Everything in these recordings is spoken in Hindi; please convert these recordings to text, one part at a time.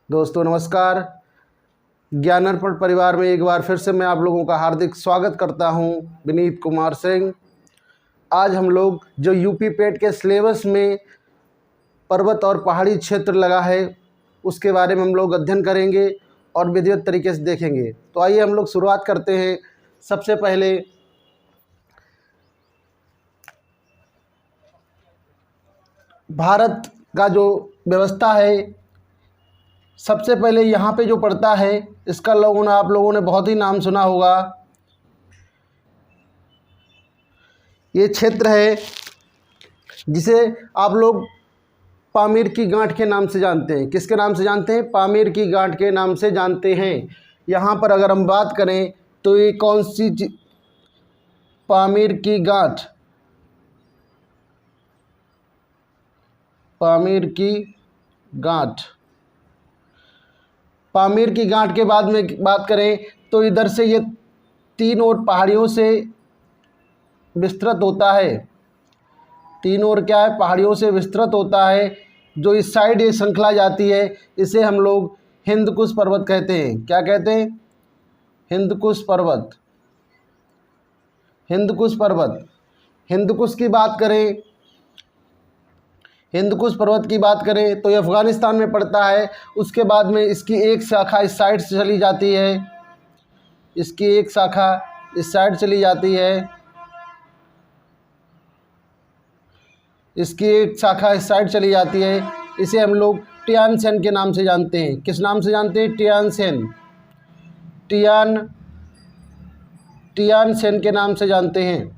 दोस्तों नमस्कार। ज्ञानार्पण परिवार में एक बार फिर से मैं आप लोगों का हार्दिक स्वागत करता हूं, विनीत कुमार सिंह। आज हम लोग जो यूपी पेट के सिलेबस में पर्वत और पहाड़ी क्षेत्र लगा है उसके बारे में हम लोग अध्ययन करेंगे और विधिवत तरीके से देखेंगे। तो आइए हम लोग शुरुआत करते हैं। सबसे पहले भारत का जो व्यवस्था है, सबसे पहले यहाँ पे जो पड़ता है इसका आप लोगों ने बहुत ही नाम सुना होगा। ये क्षेत्र है जिसे आप लोग पामीर की गांठ के नाम से जानते हैं। किसके नाम से जानते हैं? पामीर की गांठ के नाम से जानते हैं। यहाँ पर अगर हम बात करें तो ये कौन सी पामीर की गांठ, पामीर की गांठ, पामीर की गांठ के बाद में बात करें तो इधर से ये तीन और पहाड़ियों से विस्तृत होता है। तीन और क्या है? पहाड़ियों से विस्तृत होता है। जो इस साइड ये श्रृंखला जाती है इसे हम लोग हिंदकुश पर्वत कहते हैं। क्या कहते हैं? हिंदकुश पर्वत। हिंदकुश पर्वत। हिंदकुश की बात करें, हिंदकुश पर्वत की बात करें तो ये अफ़गानिस्तान में पड़ता है। उसके बाद में इसकी एक शाखा इस साइड से चली जाती है, इसकी एक शाखा इस साइड चली जाती है, इसकी एक शाखा इस साइड चली जाती है। इसे हम लोग टियान शेन के नाम से जानते हैं। किस नाम से जानते हैं? Tian Shane. टियान शेन के नाम से जानते हैं।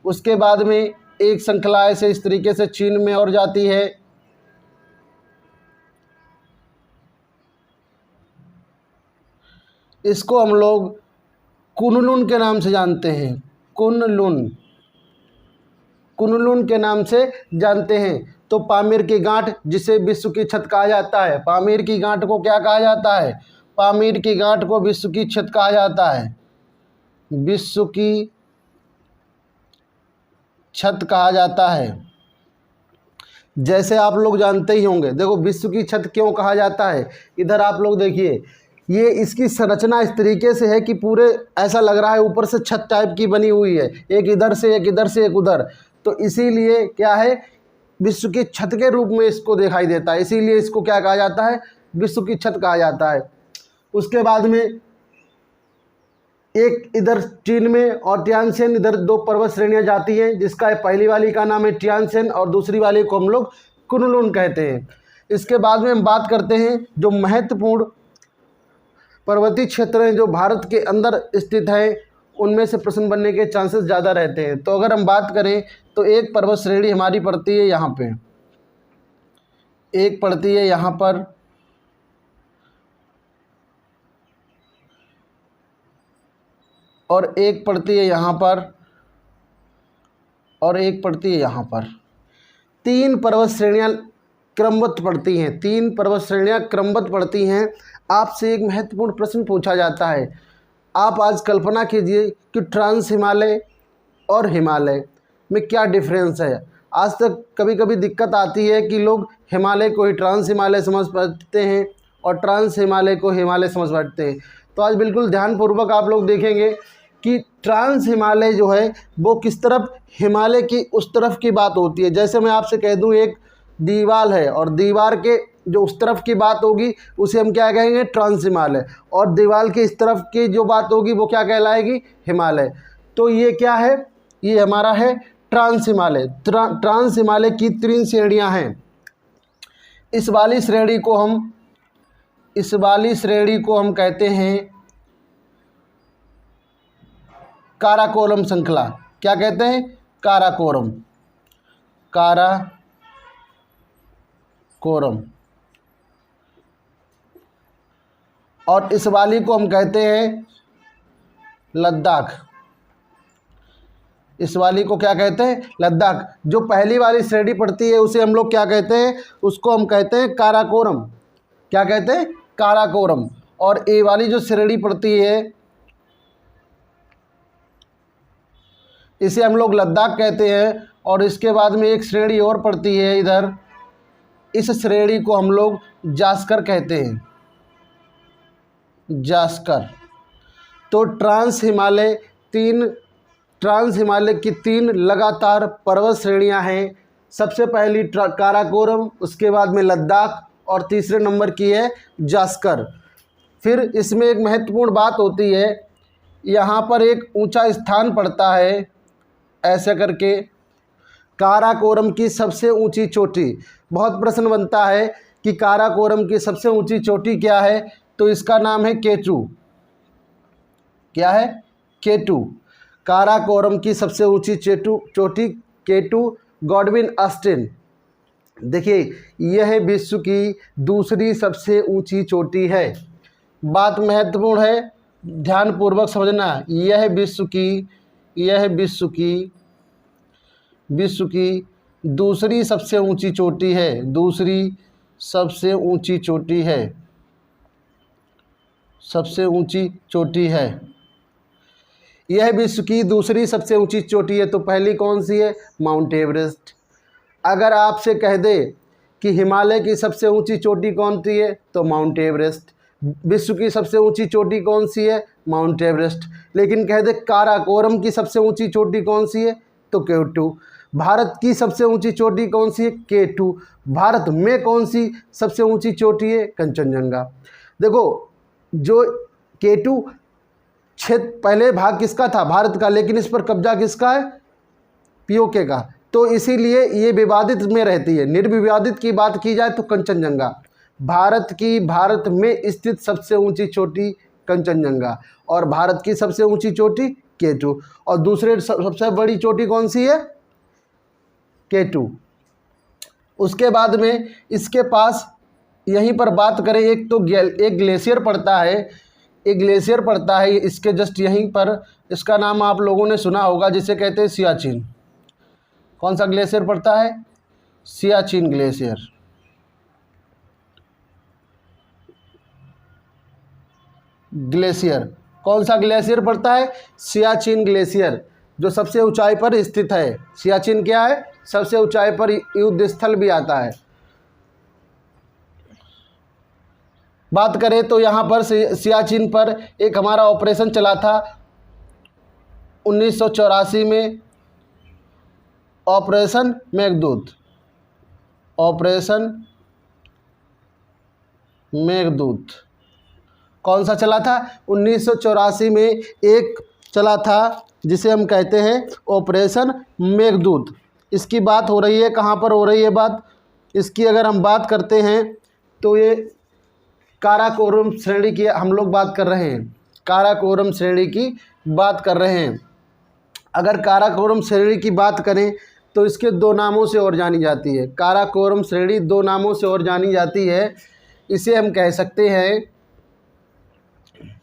उसके बाद में एक श्रृंखला ऐसे इस तरीके से चीन में और जाती है। इसको हम लोग कुनलुन के नाम से जानते हैं। कुनलुन, कुनलुन के नाम से जानते हैं। तो पामीर की गांठ जिसे विश्व की छत कहा जाता है, पामीर की गांठ को क्या कहा जाता है? पामीर की गांठ को विश्व की छत कहा जाता है। विश्व की छत कहा जाता है। जैसे आप लोग जानते ही होंगे, देखो विश्व की छत क्यों कहा जाता है। इधर आप लोग देखिए, ये इसकी संरचना इस तरीके से है कि पूरे ऐसा लग रहा है ऊपर से छत टाइप की बनी हुई है, एक इधर से एक इधर से एक उधर। तो इसीलिए क्या है, विश्व की छत के रूप में इसको दिखाई देता है, इसीलिए इसको क्या कहा जाता है? विश्व की छत कहा जाता है। उसके बाद में एक इधर चीन में और टियान शेन, इधर दो पर्वत श्रेणियां जाती हैं, जिसका पहली वाली का नाम है टियान शेन और दूसरी वाली को हम लोग कुनलुन कहते हैं। इसके बाद में हम बात करते हैं जो महत्वपूर्ण पर्वतीय क्षेत्र हैं जो भारत के अंदर स्थित हैं, उनमें से प्रश्न बनने के चांसेस ज़्यादा रहते हैं। तो अगर हम बात करें तो एक पर्वत श्रेणी हमारी पड़ती है यहाँ पे, एक पड़ती है यहाँ पर, और एक पड़ती है यहाँ पर, और एक पड़ती है यहाँ पर। तीन पर्वत श्रेणियाँ क्रमबद्ध पड़ती हैं, तीन पर्वत श्रेणियाँ क्रमबद्ध पड़ती हैं। आपसे एक महत्वपूर्ण प्रश्न पूछा जाता है। आप आज कल्पना कीजिए कि ट्रांस हिमालय और हिमालय में क्या डिफरेंस है। आज तक कभी कभी दिक्कत आती है कि लोग हिमालय को ही ट्रांस हिमालय समझ बैठते हैं और ट्रांस हिमालय को हिमालय समझ बैठते हैं। तो आज बिल्कुल ध्यानपूर्वक आप लोग देखेंगे कि ट्रांस हिमालय जो है वो किस तरफ, हिमालय की उस तरफ की बात होती है। जैसे मैं आपसे कह दूं एक दीवार है और दीवार के जो उस तरफ की बात होगी उसे हम क्या कहेंगे? ट्रांस हिमालय। और दीवार के इस तरफ की जो बात होगी वो क्या कहलाएगी? हिमालय। तो ये क्या है? ये हमारा है ट्रांस हिमालय। ट्रांस हिमालय की तीन श्रेणियाँ हैं। इस वाली श्रेणी को हम कहते हैं काराकोरम श्रृंखला। क्या कहते हैं? काराकोरम, काराकोरम। और इस वाली को हम कहते हैं लद्दाख। इस वाली को क्या कहते हैं? लद्दाख। जो पहली वाली श्रेणी पड़ती है उसे हम लोग क्या कहते हैं? उसको हम कहते हैं काराकोरम। क्या कहते हैं? काराकोरम। और ये वाली जो श्रेणी पड़ती है इसे हम लोग लद्दाख कहते हैं। और इसके बाद में एक श्रेणी और पड़ती है इधर, इस श्रेणी को हम लोग जास्कर कहते हैं। जास्कर। तो ट्रांस हिमालय की 3 लगातार पर्वत श्रेणियां हैं। सबसे पहली काराकोरम, उसके बाद में लद्दाख और तीसरे नंबर की है जास्कर। फिर इसमें एक महत्वपूर्ण बात होती है, यहाँ पर एक ऊंचा स्थान पड़ता है ऐसे करके, काराकोरम की सबसे ऊंची चोटी। बहुत प्रश्न बनता है कि काराकोरम की सबसे ऊंची चोटी क्या है, तो इसका नाम है K2। क्या है? K2। काराकोरम की सबसे ऊंची चोटी K2 गॉडविन ऑस्टिन। देखिए, यह विश्व की दूसरी सबसे ऊंची चोटी है। बात महत्वपूर्ण है, ध्यानपूर्वक समझना। यह विश्व की दूसरी सबसे ऊंची चोटी है। दूसरी सबसे ऊंची चोटी है। सबसे ऊंची चोटी है। यह विश्व की दूसरी सबसे ऊंची चोटी है। तो पहली कौन सी है? Mount Everest. अगर आपसे कह दे कि हिमालय की सबसे ऊंची चोटी कौन सी है, तो माउंट एवरेस्ट। विश्व की सबसे ऊंची चोटी कौन सी है? Mount Everest. लेकिन कह दे काराकोरम की सबसे ऊंची चोटी कौन सी है, तो K2। भारत की सबसे ऊंची चोटी कौन सी है? K2। भारत में कौन सी सबसे ऊंची चोटी है? कंचनजंगा। देखो, जो K2 क्षेत्र पहले भाग किसका था? भारत का, लेकिन इस पर कब्जा किसका है? POK का। तो इसीलिए ये विवादित में रहती है। निर्विवादित की बात की जाए तो कंचनजंगा। भारत में स्थित सबसे ऊंची चोटी कंचनजंगा, और भारत की सबसे ऊंची चोटी K2। और दूसरे सबसे बड़ी चोटी कौन सी है? K2। उसके बाद में इसके पास यहीं पर बात करें, एक ग्लेशियर पड़ता है, इसके जस्ट यहीं पर। इसका नाम आप लोगों ने सुना होगा, जिसे कहते हैं सियाचिन। कौन सा ग्लेशियर पड़ता है? सियाचिन ग्लेशियर। कौन सा ग्लेशियर पड़ता है? सियाचिन ग्लेशियर, जो सबसे ऊंचाई पर स्थित है। सियाचिन क्या है? सबसे ऊंचाई पर युद्ध स्थल भी आता है। बात करें तो यहाँ पर सियाचिन पर एक हमारा ऑपरेशन चला था 1984 में, ऑपरेशन मेघदूत। कौन सा चला था? 1984 में एक चला था, जिसे हम कहते हैं ऑपरेशन मेघदूत। इसकी बात हो रही है, कहाँ पर हो रही है बात इसकी? अगर हम बात करते हैं तो ये काराकोरम श्रेणी की हम लोग बात कर रहे हैं। काराकोरम श्रेणी की बात कर रहे हैं। अगर काराकोरम श्रेणी की बात करें तो इसके 2 नामों से और जानी जाती है। काराकोरम श्रेणी 2 नामों से और जानी जाती है। इसे हम कह सकते हैं,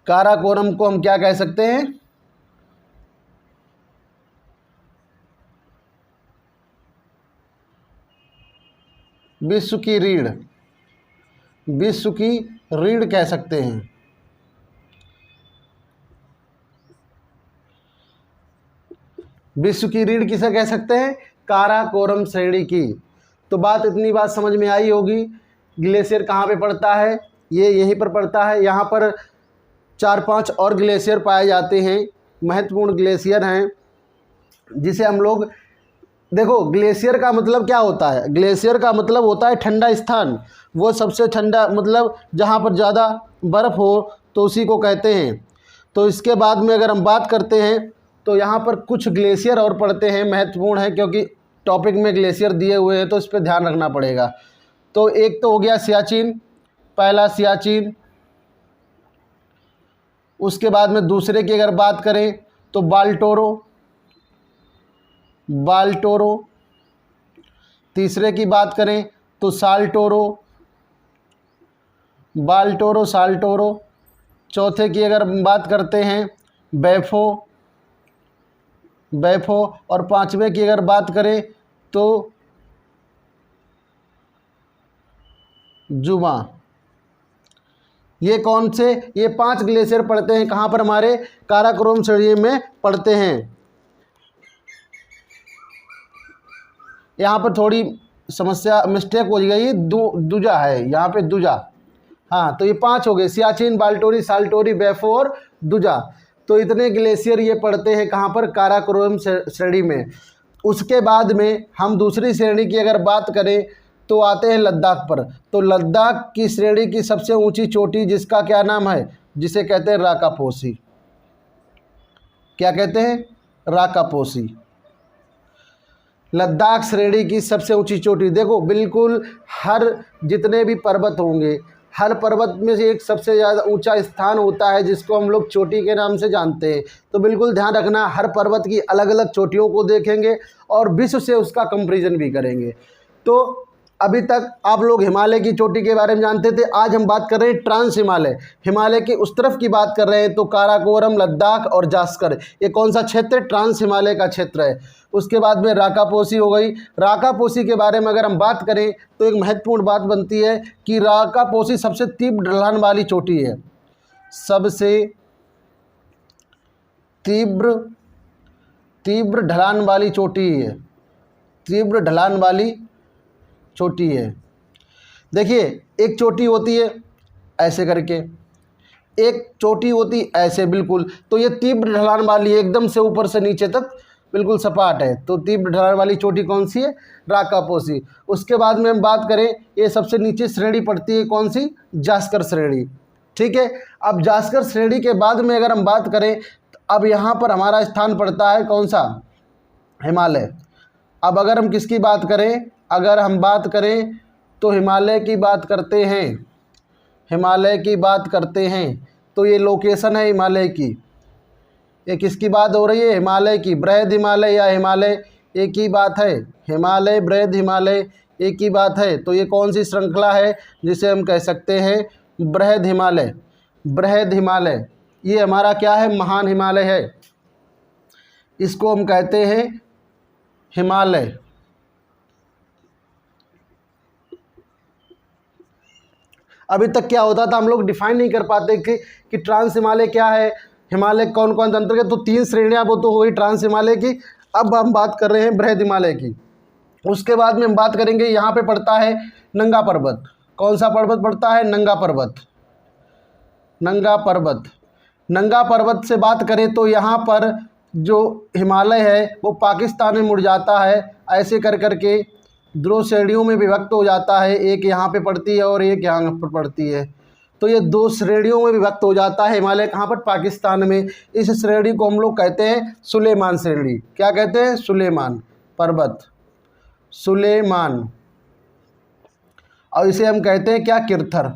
काराकोरम को हम क्या कह सकते हैं? विश्व की रीढ़ कह सकते हैं। विश्व की रीढ़ किसे कह सकते हैं? काराकोरम श्रेणी की। तो इतनी बात समझ में आई होगी। ग्लेशियर कहाँ पे पड़ता है? ये यहीं पर पड़ता है। यहाँ पर 4-5 और ग्लेशियर पाए जाते हैं, महत्वपूर्ण ग्लेशियर हैं, जिसे हम लोग, देखो, ग्लेशियर का मतलब क्या होता है? ग्लेशियर का मतलब होता है ठंडा स्थान। वो सबसे ठंडा, मतलब जहाँ पर ज़्यादा बर्फ़ हो तो उसी को कहते हैं। तो इसके बाद में अगर हम बात करते हैं तो यहाँ पर कुछ ग्लेशियर और पड़ते हैं, महत्वपूर्ण है, क्योंकि टॉपिक में ग्लेशियर दिए हुए हैं तो इस पर ध्यान रखना पड़ेगा। तो एक तो हो गया सियाचिन, पहला सियाचिन। उसके बाद में दूसरे की अगर बात करें तो बाल्टोरो। तीसरे की बात करें तो साल्टोरो। चौथे की अगर बात करते हैं बैफो। और पांचवें की अगर बात करें तो जुमा। ये कौन से? ये 5 ग्लेशियर पड़ते हैं। कहाँ पर? हमारे काराकोरम श्रेणी में पड़ते हैं। यहाँ पर थोड़ी समस्या, मिस्टेक हो गई। दूजा है यहाँ पे, दूजा। हाँ, तो ये 5 हो गए, सियाचिन, बाल्टोरी, साल्टोरी, बैफो और दुजा। तो इतने ग्लेशियर ये पड़ते हैं कहाँ पर, काराकोरम श्रेणी में। उसके बाद में हम दूसरी श्रेणी की अगर बात करें तो आते हैं लद्दाख पर। तो लद्दाख की श्रेणी की सबसे ऊंची चोटी जिसका क्या नाम है, जिसे कहते हैं राकापोसी। क्या कहते हैं, राकापोसी। लद्दाख श्रेणी की सबसे ऊंची चोटी। देखो बिल्कुल हर जितने भी पर्वत होंगे, हर पर्वत में से एक सबसे ज़्यादा ऊंचा स्थान होता है जिसको हम लोग चोटी के नाम से जानते हैं। तो बिल्कुल ध्यान रखना, हर पर्वत की अलग अलग चोटियों को देखेंगे और विश्व से उसका कंपैरिजन भी करेंगे। तो अभी तक आप लोग हिमालय की चोटी के बारे में जानते थे। आज हम बात कर रहे हैं ट्रांस हिमालय, हिमालय के उस तरफ की बात कर रहे हैं। तो काराकोरम, लद्दाख और जास्कर, ये कौन सा क्षेत्र है, ट्रांस हिमालय का क्षेत्र है। उसके बाद में राकापोसी हो गई। राकापोसी के बारे में अगर हम बात करें तो एक महत्वपूर्ण बात बनती है कि राकापोसी सबसे तीव्र ढलान वाली चोटी है, सबसे तीव्र ढलान वाली चोटी है, तीव्र ढलान वाली चोटी है। देखिए एक चोटी होती है ऐसे करके, एक चोटी होती ऐसे बिल्कुल, तो ये तीव्र ढलान वाली एकदम से ऊपर से नीचे तक बिल्कुल सपाट है। तो तीव्र ढलान वाली चोटी कौन सी है, राकापोसी। उसके बाद में हम बात करें, ये सबसे नीचे श्रेणी पड़ती है कौन सी, जास्कर श्रेणी। ठीक है, अब जास्कर श्रेणी के बाद में अगर हम बात करें तो अब यहाँ पर हमारा स्थान पड़ता है कौन सा, हिमालय। अब अगर हम किसकी बात करें, अगर हम बात करें तो हिमालय की बात करते हैं, हिमालय की बात करते हैं। तो ये लोकेशन है हिमालय की, ये किसकी बात हो रही है, हिमालय की। बृहद हिमालय या हिमालय एक ही बात है, हिमालय बृहद हिमालय एक ही बात है। तो ये कौन सी श्रृंखला है जिसे हम कह सकते हैं बृहद हिमालय। बृहद हिमालय ये हमारा क्या है, महान हिमालय है, इसको हम कहते हैं हिमालय। अभी तक क्या होता था, हम लोग डिफाइन नहीं कर पाते कि ट्रांस हिमालय क्या है, हिमालय कौन कौन से अंतर्गत। तो 3 श्रेणियां वो तो हुई ट्रांस हिमालय की। अब हम बात कर रहे हैं बृहद हिमालय की। उसके बाद में हम बात करेंगे, यहाँ पे पड़ता है नंगा पर्वत। कौन सा पर्वत पड़ता है, नंगा पर्वत। नंगा पर्वत, नंगा पर्वत से बात करें तो यहाँ पर जो हिमालय है वो पाकिस्तान में मुड़ जाता है, ऐसे कर करके 2 श्रेणियों में विभक्त हो जाता है। एक यहाँ पे पड़ती है और एक यहाँ पर पड़ती है। तो ये 2 श्रेणियों में विभक्त हो जाता है हिमालय, कहाँ पर, पाकिस्तान में। इस श्रेणी को हम लोग कहते हैं सुलेमान श्रेणी। क्या कहते हैं, सुलेमान पर्वत, सुलेमान। और इसे हम कहते हैं क्या, किरथर।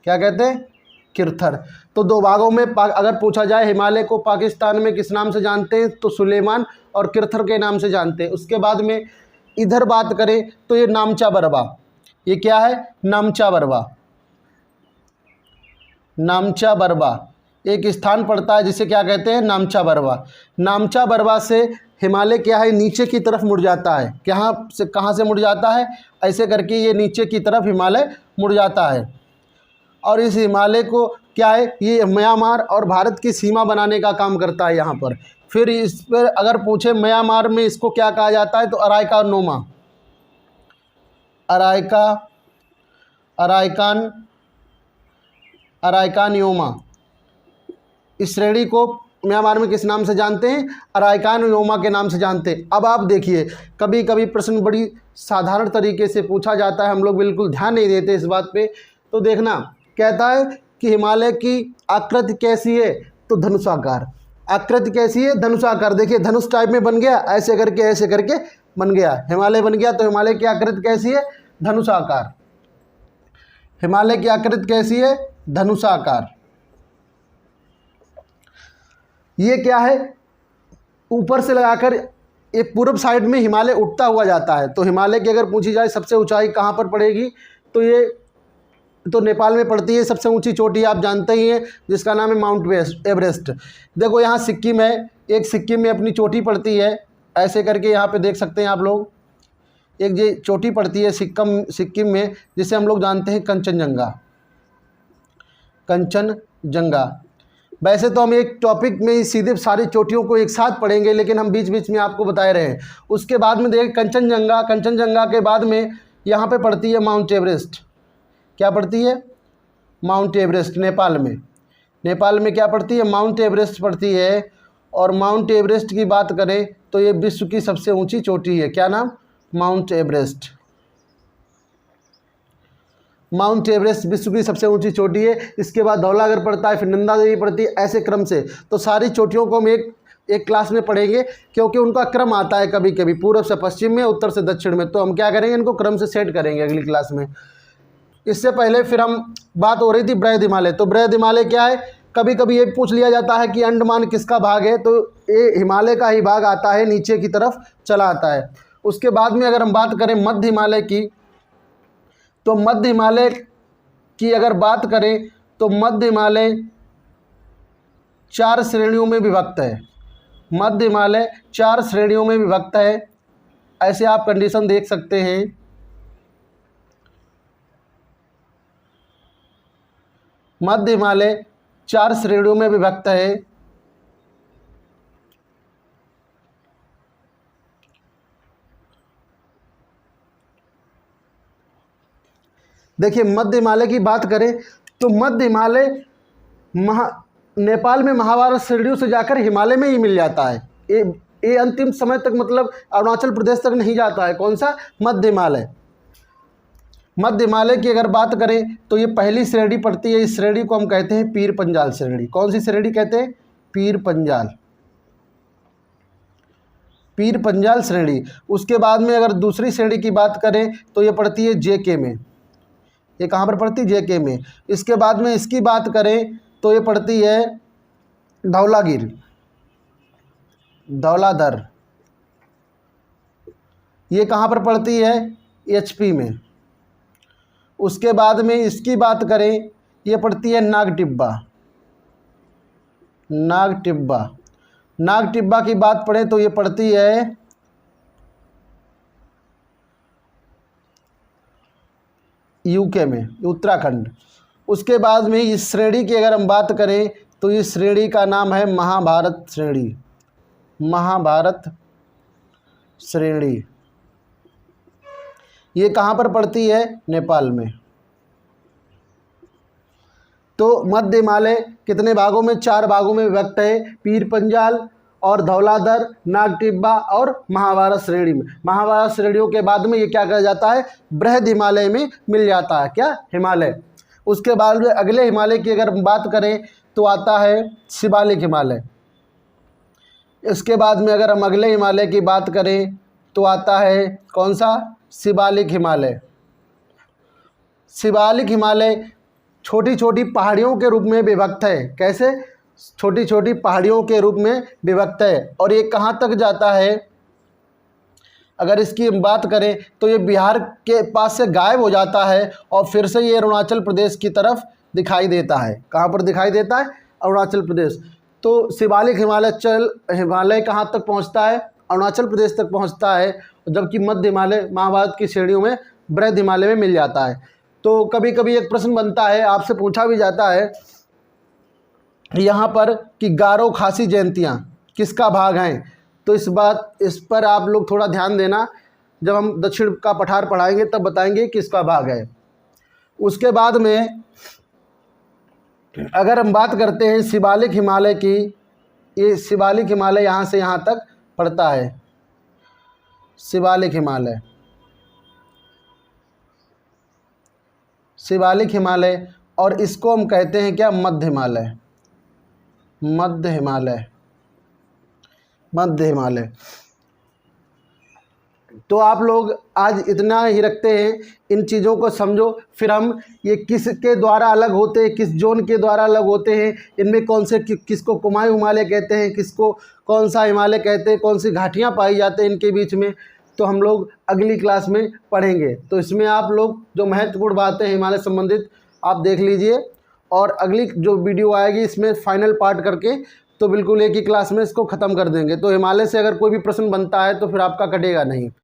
क्या कहते हैं, किरथर। तो 2 भागों में अगर पूछा जाए हिमालय को पाकिस्तान में किस नाम से जानते हैं, तो सुलेमान और किरथर के नाम से जानते हैं। उसके बाद में इधर बात करें तो ये नामचा बरवा, ये क्या है, नामचा बरवा। नामचा बरवा एक स्थान पड़ता है जिसे क्या कहते हैं, नामचा बरवा। नामचा बरवा से हिमालय क्या है, नीचे की तरफ मुड़ जाता है। कहाँ से मुड़ जाता है, ऐसे करके ये नीचे की तरफ हिमालय मुड़ जाता है। और इस हिमालय को क्या है, ये म्यांमार और भारत की सीमा बनाने का काम करता है यहाँ पर। फिर इस पर अगर पूछे म्यांमार में इसको क्या कहा जाता है, तो अराइका नोमा, अराइकान योमा। इस श्रेणी को म्यांमार में किस नाम से जानते हैं, अराइकान योमा के नाम से जानते हैं। अब आप देखिए, कभी कभी प्रश्न बड़ी साधारण तरीके से पूछा जाता है, हम लोग बिल्कुल ध्यान नहीं देते इस बात पे। तो देखना, कहता है कि हिमालय की आकृति कैसी है, तो धनुषाकार। आकृति कैसी है, धनुषाकार। देखिए धनुष टाइप में बन गया, ऐसे करके बन गया, हिमालय बन गया। तो हिमालय की आकृति कैसी है, धनुषाकार। हिमालय की आकृति कैसी है, धनुषाकार। ये क्या है, ऊपर से लगाकर ये पूर्व साइड में हिमालय उठता हुआ जाता है। तो हिमालय की अगर पूछी जाए सबसे ऊंचाई कहाँ पर पड़ेगी, तो ये तो नेपाल में पड़ती है। सबसे ऊंची चोटी आप जानते ही हैं जिसका नाम है माउंट एवरेस्ट। देखो यहाँ सिक्किम है, एक सिक्किम में अपनी चोटी पड़ती है, ऐसे करके यहाँ पे देख सकते हैं आप लोग। एक ये चोटी पड़ती है सिक्किम में, जिसे हम लोग जानते हैं कंचनजंगा। वैसे तो हम एक टॉपिक में सीधे सारी चोटियों को एक साथ पढ़ेंगे, लेकिन हम बीच बीच में आपको बताए रहे हैं। उसके बाद में देखें कंचनजंगा के बाद में यहाँ पे पड़ती है माउंट एवरेस्ट। क्या पड़ती है, माउंट एवरेस्ट नेपाल में। नेपाल में क्या पड़ती है? माउंट एवरेस्ट पड़ती है। और माउंट एवरेस्ट की बात करें तो ये विश्व की सबसे ऊंची चोटी है। क्या नाम? Mount Everest. माउंट एवरेस्ट विश्व की सबसे ऊंची चोटी है। इसके बाद धौलागढ़ पड़ता है, फिर नंदा देवी पड़ती है, ऐसे क्रम से। तो सारी चोटियों को हम एक क्लास में पढ़ेंगे, क्योंकि उनका क्रम आता है कभी कभी पूर्व से पश्चिम में, उत्तर से दक्षिण में। तो हम क्या करेंगे, इनको क्रम से सेट करेंगे अगली क्लास में। इससे पहले फिर हम बात हो रही थी बृहद हिमालय। तो बृहद हिमालय क्या है? कभी कभी ये पूछ लिया जाता है कि अंडमान किसका भाग है, तो ये हिमालय का ही भाग आता है, नीचे की तरफ चला आता है। उसके बाद में अगर हम बात करें मध्य हिमालय की, तो मध्य हिमालय की अगर बात करें तो मध्य हिमालय 4 श्रेणियों में विभक्त है। मध्य हिमालय 4 श्रेणियों में विभक्त है। ऐसे आप कंडीशन देख सकते हैं। मध्य हिमालय 4 श्रेणियों में विभक्त है। देखिए, मध्य हिमालय की बात करें तो मध्य हिमालय नेपाल में महाभारत श्रेणियों से जाकर हिमालय में ही मिल जाता है। ये अंतिम समय तक, मतलब अरुणाचल प्रदेश तक नहीं जाता है। कौन सा? मध्य हिमालय। मध्य हिमालय की अगर बात करें तो ये पहली श्रेणी पड़ती है। इस श्रेणी को हम कहते हैं पीर पंजाल श्रेणी। कौन सी श्रेणी कहते हैं? पीर पंजाल। पीर पंजाल श्रेणी। उसके बाद में अगर दूसरी श्रेणी की बात करें तो ये पड़ती है जेके में। ये कहाँ पर पड़ती है? जेके में। इसके बाद में इसकी बात करें तो ये पड़ती है धौलागिर, धौलाधर। ये कहाँ पर पड़ती है? एचपी में। उसके बाद में इसकी बात करें, ये पड़ती है नागटिब्बा। नागटिब्बा। नागटिब्बा की बात पढ़ें तो ये पड़ती है यूके में, उत्तराखंड। उसके बाद में इस श्रेणी की अगर हम बात करें तो इस श्रेणी का नाम है महाभारत श्रेणी। महाभारत श्रेणी। ये कहाँ पर पड़ती है? नेपाल में। तो मध्य हिमालय कितने भागों में? 4 भागों में विभक्त है। पीर पंजाल और धौलाधर, नागटिब्बा और महाभारत श्रेणी में। महाभारत श्रेणियों के बाद में ये क्या कहा जाता है? बृहद हिमालय में मिल जाता है। क्या? हिमालय। उसके बाद में अगले हिमालय की अगर हम बात करें तो आता है शिवालिक हिमालय। इसके बाद में अगर हम अगले हिमालय की बात करें तो आता है कौन सा? शिवालिक हिमालय। शिवालिक हिमालय छोटी छोटी पहाड़ियों के रूप में विभक्त है। कैसे? छोटी छोटी पहाड़ियों के रूप में विभक्त है। और ये कहाँ तक जाता है? अगर इसकी हम बात करें तो ये बिहार के पास से गायब हो जाता है और फिर से ये अरुणाचल प्रदेश की तरफ दिखाई देता है। कहाँ पर दिखाई देता है? अरुणाचल प्रदेश। तो शिवालिक हिमालय कहाँ तक पहुँचता है? अरुणाचल प्रदेश तक पहुँचता है। जबकि मध्य हिमालय महाभारत की श्रेणियों में बृहद हिमालय में मिल जाता है। तो कभी कभी एक प्रश्न बनता है, आपसे पूछा भी जाता है यहाँ पर कि गारो खासी जयंतियाँ किसका भाग हैं? तो इस पर आप लोग थोड़ा ध्यान देना। जब हम दक्षिण का पठार पढ़ाएंगे तब बताएंगे किसका भाग है। उसके बाद में अगर हम बात करते हैं शिवालिक हिमालय की, ये शिवालिक हिमालय यहाँ से यहाँ तक पड़ता है। शिवालिक हिमालय, शिवालिक हिमालय। और इसको हम कहते हैं क्या? मध्य हिमालय। मध्य हिमालय, मध्य हिमालय। तो आप लोग आज इतना ही रखते हैं। इन चीज़ों को समझो। फिर हम ये किसके द्वारा अलग होते हैं, किस जोन के द्वारा अलग होते हैं, इनमें कौन से किसको कुमाऊं हिमालय कहते हैं, किसको कौन सा हिमालय कहते हैं, कौन सी घाटियाँ पाई जाती हैं इनके बीच में, तो हम लोग अगली क्लास में पढ़ेंगे। तो इसमें आप लोग जो महत्वपूर्ण बातें हैं हिमालय संबंधित आप देख लीजिए। और अगली जो वीडियो आएगी इसमें फाइनल पार्ट करके तो बिल्कुल एक ही क्लास में इसको ख़त्म कर देंगे। तो हिमालय से अगर कोई भी प्रश्न बनता है तो फिर आपका कटेगा नहीं।